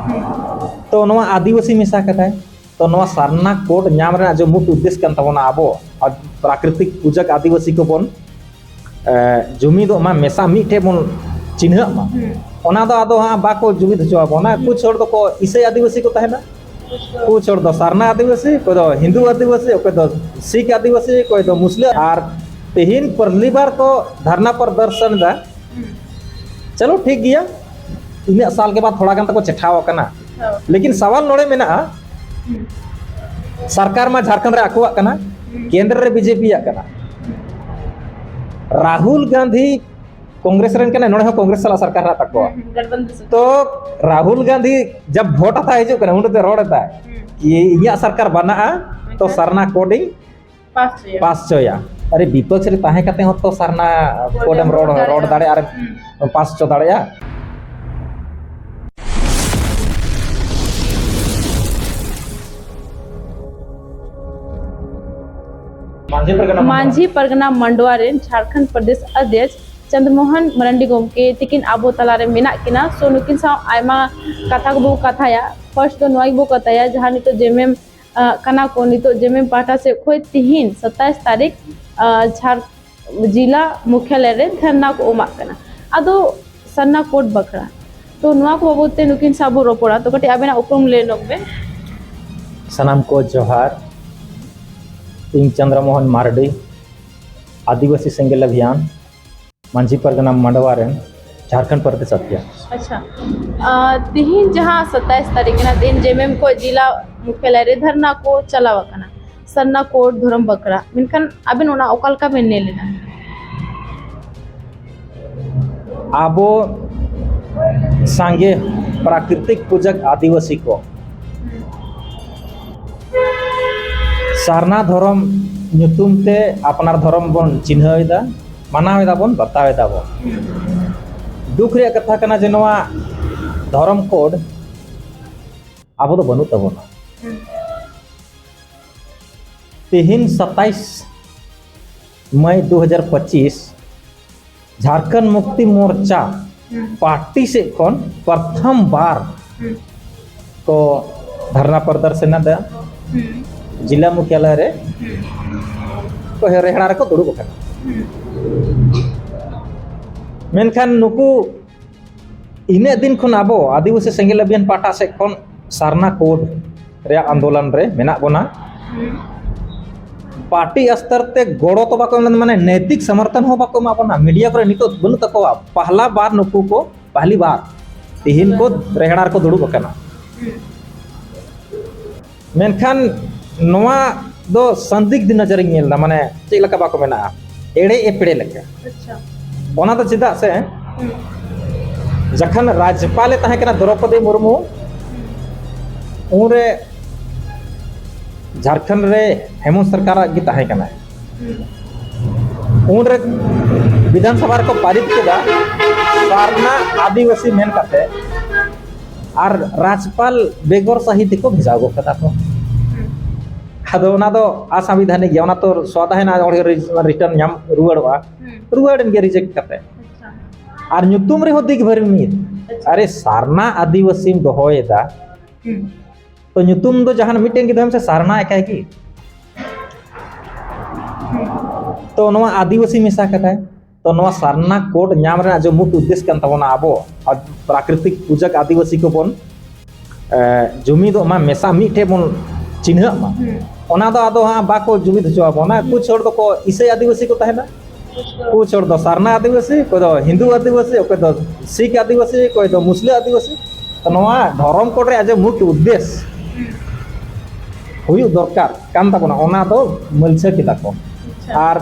तो नवा आदिवासी मेसा कथाय तो नवा सारना कोड नाम रे जो मुख्य उद्देश्य कन तबना आबो प्राकृतिक पूजक आदिवासी को बन जुमी दो मा मेसा मीठे बन चिन्ह मा ओना दो आदो हाँ बाको जुमिद हचो बोना कुछ छोड़ दो को इसे आदिवासी को तहना कुछ छोड़ दो सारना आदिवासी कोई दो हिंदू आदिवासी कोई दो सिख आदिवासी कोई दो मुस्लिम और तेहिन पहली बार को धरना प्रदर्शन दा चलो ठीक गया इन साल के बाद थोड़ा गन तक चेठाव कना लेकिन सवाल नोड़े में ना सरकार में झारखंड रे आकुआ कना केंद्र रे बीजेपी या कना राहुल गांधी कांग्रेस रेन कना नोड़े कांग्रेस साला सरकार रा तको तो राहुल गांधी जब वोट आता है जो कना उनते रोड आता ये इया सरकार बना तो सरना कोडिंग पास चोया अरे विपक्ष रे ताहे कते हो तो सरना कोडम रोड दाड़े आर पास चो दाड़े मांझी परगना मंडवा रे झारखंड प्रदेश अध्यक्ष चंद्रमोहन मरंडी गोमके तिकिन आबो तलारे मेना किना सो नुकिन सा आयमा कथा को कथाया फर्स्ट तो नोई बो कथाया जहां नितो जेमेम कना को नितो जेमेम पाटा से खोय तिहिन 27 तारीख झार जिला मुख्यालय रे धरना को ओमा कना अदो सन्ना कोट बखरा तो नोआ को बाबूते नुकिन साबो रोपड़ा तो कटी आबेना उपम ले नोबे सनाम को जोहार इन चंद्रमोहन मारडी आदिवासी सेंगेल अभियान मांझी परगना मंडवा रे झारखंड प्रदेश अध्यक्ष अच्छा तिहिन जहां 27 तारीख ना दिन जेमेम को जिला मुख्यालय रे धरना को चलावा कना सन्ना कोट धरम बकरा मिनकन अबिन ओना ओकल का बेन लेना आबो सांगे प्राकृतिक पूजक आदिवासी को सारना धर्म नुतुम ते अपनार धर्म बन चिन्हदा मानावेदा बन बतावेदा बन दुख रे कथा कना जे नवा धर्म कोड आबो तो बनु तबना तिहिन 27 मई 2025 झारखंड मुक्ति मोर्चा पार्टी से कौन प्रथम बार को धरना प्रदर्शन दा जिला मुख्यालय रे को रेहड़ा रे को दुड़ुब कना मेनखान नुकु इने दिन खन आबो आदिवासी सेंगेल अभियान पाटा से खन सारना कोड रे आंदोलन रे मेना बोना पार्टी स्तर ते गोड़ो तो बाको माने नैतिक समर्थन हो बाको मापना मीडिया पर नितो बनु तको पहला बार नुकु को पहली बार तिहिन को रेहड़ा को दुड़ुब कना मेनखान नवा दो संदिग्ध नजर नेलदा माने चे लका बाको मेना एड़े एपड़े लका अच्छा ओना तो चिदा से जखन राज्यपाल ताहे कना द्रौपदी मुर्मू उरे झारखंड रे हेमंत सरकार गी ताहे कना उरे विधानसभा को पारित केदा सारना आदिवासी मेन काते आर राज्यपाल बेगर साहित्य को भेजा गो कथा को आदो ओना दो असंविधानिक गया ओना तो स्वादाहना रिटर्न नाम रुवाड़वा रुवाड़न के रिजेक्ट करते और नुतुम रे हो दिग भर मीर अरे सारना आदिवासी दोहोयदा तो नुतुम दो जहां मिटेन के से सारना एकाय की तो नवा आदिवासी मेसा कथा तो नवा सारना कोड नाम रे जो मुख्य उद्देश्य कन तबना आबो प्राकृतिक पूजक आदिवासी को बन जुमी दो मा मेसा मीठे बन चिन्ह मा ओना दो आदो हाँ बाको जुमिद हचो बोना कुछ छोड़ दो को इसे आदिवासी को तहना कुछ छोड़ दो सारना आदिवासी कोई दो हिंदू आदिवासी कोई दो सिख आदिवासी कोई दो मुस्लिम आदिवासी तो नवा धर्म कोड रे आज मुख्य उद्देश्य हुई दरकार कान तबना ओना दो मलछे किता को और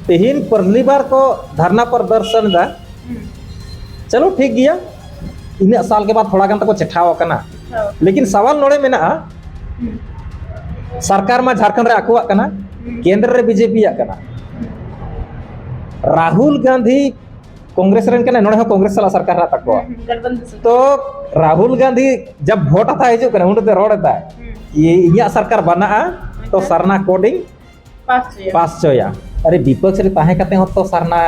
तिहिन पहली बार को धरना प्रदर्शन दा चलो ठीक गया इन साल के बाद थोड़ा गन तक चेठाव कना लेकिन सवाल नोड़े में ना सरकार में झारखंड रे आकुआ कना केंद्र रे बीजेपी या कना राहुल गांधी कांग्रेस रेन कना नोड़े कांग्रेस साला सरकार रा तको तो राहुल गांधी जब वोट आता है जो कना उनते रोड आता ये इया सरकार बना तो सरना कोडिंग पास चोया अरे विपक्ष रे ताहे कते हो तो सरना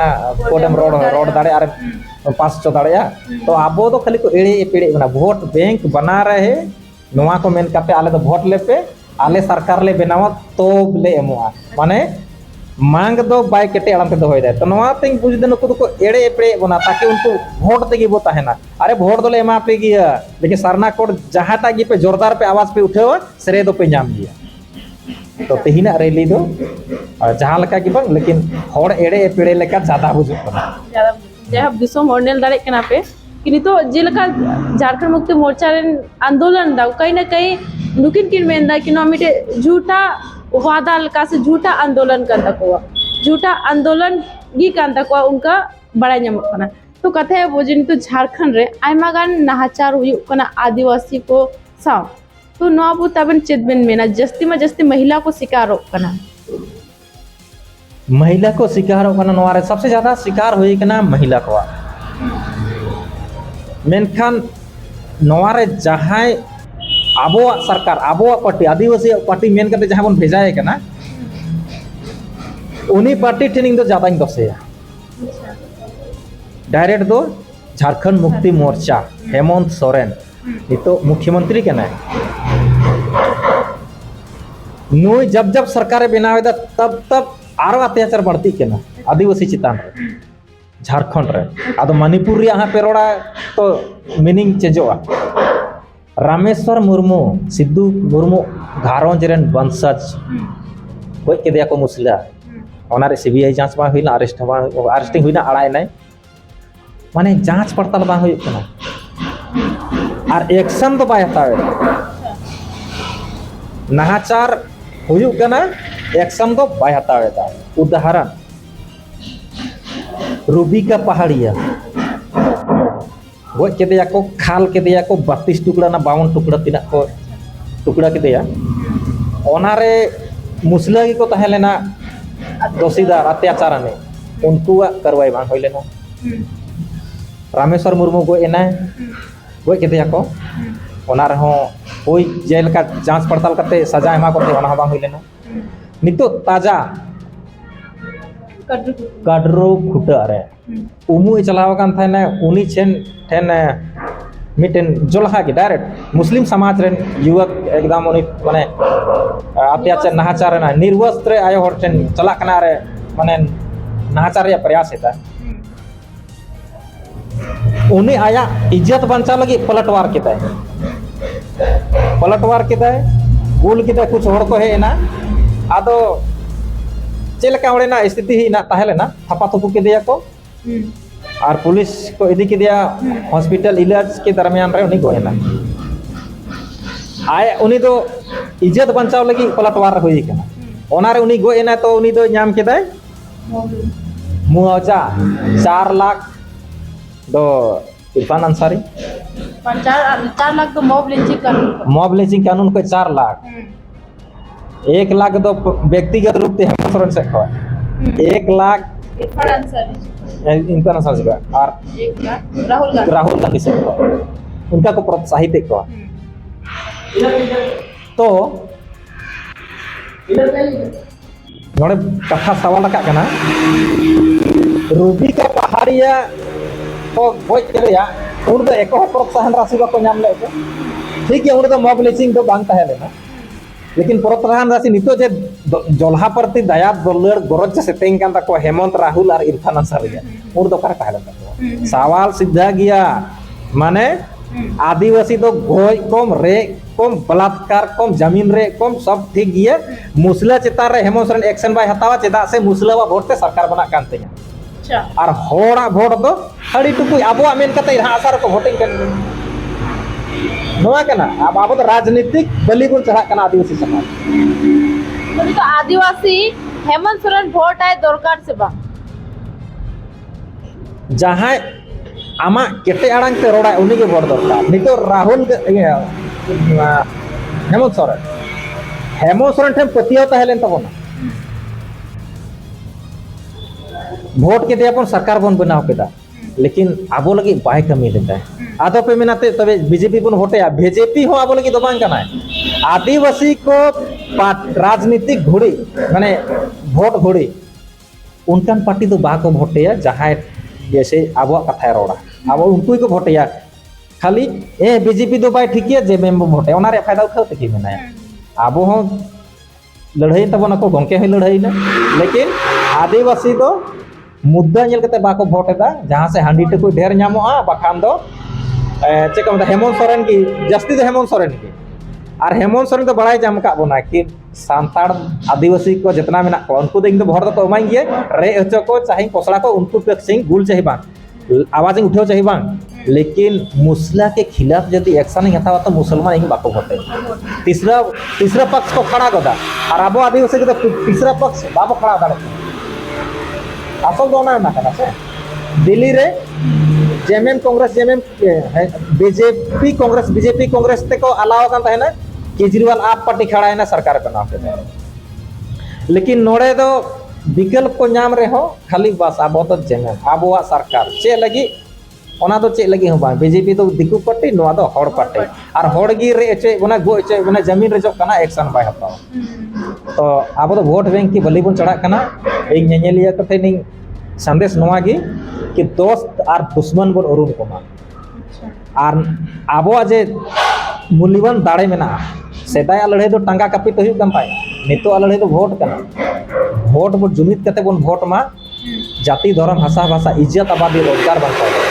कोडम रोड दाड़े आर पास चो दाड़ेया तो आबो दो खाली को एड़े पेड़े बना वोट बैंक बना रहे नोआ को मेन करते आले दो वोट ले पे आले सरकार ले बनावा तो ले एमोआ माने मांग दो बाय केटे आराम ते होय दे तो नोआ तें बुझ दे नुको को एड़े पेड़े बना ताकि उनको वोट तेगी बो ताहेना अरे वोट दो ले एमा पे गिया लेकिन सरना कोड जहाटा गी पे जोरदार पे आवाज पे उठेवा सरे दो पे नाम गिया तो तेहिना रैली दो जहां लका की बंग लेकिन होड़ एड़े पेड़े लेका ज्यादा बुझु कना जहाँ दिसोम ऑर्डिनल दाड़े कना पे कि नितो जेलका झारखंड मुक्ति मोर्चा रेन आंदोलन दा कहीं ना कहीं नुकिन किन मेंदा कि नो मिटे झूठा वादा लका से झूठा आंदोलन कर तको झूठा आंदोलन गी कान तको उनका बड़ा ᱧᱟᱢᱚᱜ कना तो कथे है वो जिन तो झारखंड रे आयमा गान नाहाचार हुई कना आदिवासी को साव तो नोबु तबन चेदबेन मेना जस्ती महिला को शिकार हो कना महिला को शिकार हो कना नोआरे सबसे ज्यादा शिकार हुई कना महिला को मेनखान नोआरे जहां आबो सरकार आबो पार्टी आदिवासी पार्टी मेन करते जहां बन भेजाए कना उनी पार्टी ट्रेनिंग दो ज्यादा दोसेया डायरेक्ट दो झारखंड मुक्ति मोर्चा हेमंत सोरेन तो मुख्यमंत्री के ना नुई जब जब सरकार बनावे तब तब आरो अत्याचार बढ़ती के ना आदिवासी चितान झारखंड रे आदो मणिपुर रे यहाँ पे रोड़ा तो मीनिंग चेंजोआ रामेश्वर मुर्मू सिद्धू मुर्मू घारोंज रेन वंशज कोई के दिया को मुसला ओनारे सीबीआई जांच बा हुइना अरेस्टिंग हुइना अड़ाई नहीं माने जांच पड़ताल बा हुई कना और एक्शन तो बाय हतावे नाहाचार हुई कना एक्शन तो बाय हतावे दा उदाहरण रूबी का पहाड़िया वो के दिया को खाल के दिया को 32 टुकड़ा ना 52 टुकड़ा तिना को टुकड़ा के दिया ओनारे मुसला को तहे लेना दोषीदार अत्याचार ने उनको करवाई बांग होई लेना रामेश्वर मुर्मू को एना वो के दिया को ओनार हो कोई जेल का जांच पड़ताल करते सजा एमा करते ओना बांग होई लेना नितो ताजा काडरो खुटा रे उमु चलाव कान था ना उनी छेन ठेन मिटेन जोलहा के डायरेक्ट मुस्लिम समाज रेन युवक एकदम उनी माने अत्याचार नाहाचार ना निर्वस्त्र आयो हर ठेन चला कना रे माने नाहाचार या प्रयास हेता उनी आया इज्जत बंचा लगी पलटवार केता गुल केता कुछ हर को है ना आदो चेलका ना स्थिति ही ना ताहेले ना थपा थपू के दिया को और पुलिस को इदी के दिया हॉस्पिटल इलाज के दरमियान रे उनी को है आए उनी तो इज्जत बंचाव लगी पलटवार होई कना ओना रे उनी गो एना तो उनी तो नाम के दाय मुआवजा 4 लाख दो इरफान अंसारी 4 लाख तो मॉब लिंचिंग कानून को 4 लाख 1 लाख तो व्यक्तिगत रूप से हेमंत सोरेन से खवा 1 लाख इनका अंसारी का और 1 लाख राहुल गांधी से खवा उनका को प्रोत्साहित खवा तो नोड़े कथा सवाल का कना रूबी का पहाड़िया तो गोज के लिया उन तो एको प्रोत्साहन राशि को नाम ले ठीक है उन तो मॉब लिंचिंग तो बांग ताहे लेना लेकिन प्रोत्साहन राशि नितो जे जोल्हा प्रति दया दुलड़ गरज से तेंग कान तको हेमंत राहुल और इरफान अंसारी उन तो कर ताहे लेना सवाल सीधा गया माने आदिवासी तो गोज कम रे कम बलात्कार कम जमीन रे कम सब ठीक गया मुसला चेतार रे हेमंत सोरेन एक्शन बाय हतावा चेदा से मुसलावा वोट ते सरकार बना कानते और होड़ा वोट दो हड़ी टुकु आबो मेन कते आसार को वोटिंग कर नोआ कना अब आबो तो राजनीतिक बलिगुण चढ़ा कना आदिवासी समाज तो आदिवासी हेमंत सोरेन वोट आए दरकार से बा जहां आमा केटे आड़ांग ते रोड़ा उनी के वोट दरकार नितो राहुल हेमंत सोरेन ठेम पतियाव तहेलेन तबोना वोट के दिया सरकार बन बनाव केदा लेकिन आबो लगी बाय कमी लेता है आदो पे मेनाते तबे बीजेपी बन वोटे बीजेपी हो आबो लगी दबांग कना आदिवासी को राजनीतिक घोड़ी माने वोट घोड़ी उनकान पार्टी तो बा को वोटे जहां जैसे अब कथा रोड़ा अब उनको को भोटिया खाली ए बीजेपी दो बाय ठीक है जेएमएम बो भोटे ओना रे फायदा उठाओ तकी मेना अब हो लड़ाई तबना को गंके है लड़ाई ना लेकिन आदिवासी दो मुद्दा नेल कते बाको भोटेदा जहां से हांडी टको ढेर नामोआ बखान दो चेक मतलब हेमंत सोरेन की जास्ती दो हेमंत सोरेन की और हेमंत सोरेन तो बड़ा जाम का बोना कि सांताड़ आदिवासी को जितना मेना को उनको देख तो भोट तो एमाई गे रे हचो को चाहे कोसड़ा को उनको पे सिंह गुल चाहे बांग आवाज उठाओ चाहे बांग लेकिन मुसला के खिलाफ यदि एक्शन नहीं हतावा तो मुसलमान ही बाको भोटे तीसरा पक्ष को खड़ा गदा और अब आदिवासी के तो तीसरा पक्ष बाबो खड़ा दाड़े असल दोना ना कना से दिल्ली रे JMM Congress JMM BJP Congress ते को अलावा कान है ना केजरीवाल आप पार्टी खड़ा है ना सरकार बनाव के लेकिन नोड़े दो विकल्प को नाम रे हो खाली बस अब तो जेएमएम आबोआ सरकार चे लगी ओना तो चे लगी हो बीजेपी तो दिकू पार्टी नोआ दो हड़ पार्टी और हड़ गी रे एचे ओना गो एचे ओना जमीन रे जो कना एक्शन बाय हताओ तो अब तो वोट बैंक की बलि बन चढ़ा कना एक नेनेलिया कते नि संदेश नोआ गी कि दोस्त और दुश्मन बन उरुम को मा और अब जे मूल्यवान दाड़े मेना सेदाय लड़ाई तो टांगा कापी तो हुई पाए नितो लड़ाई तो वोट कना वोट बो जुमित कते बन वोट मा जाति धर्म भाषा भाषा इज्जत आबादी रोजगार बन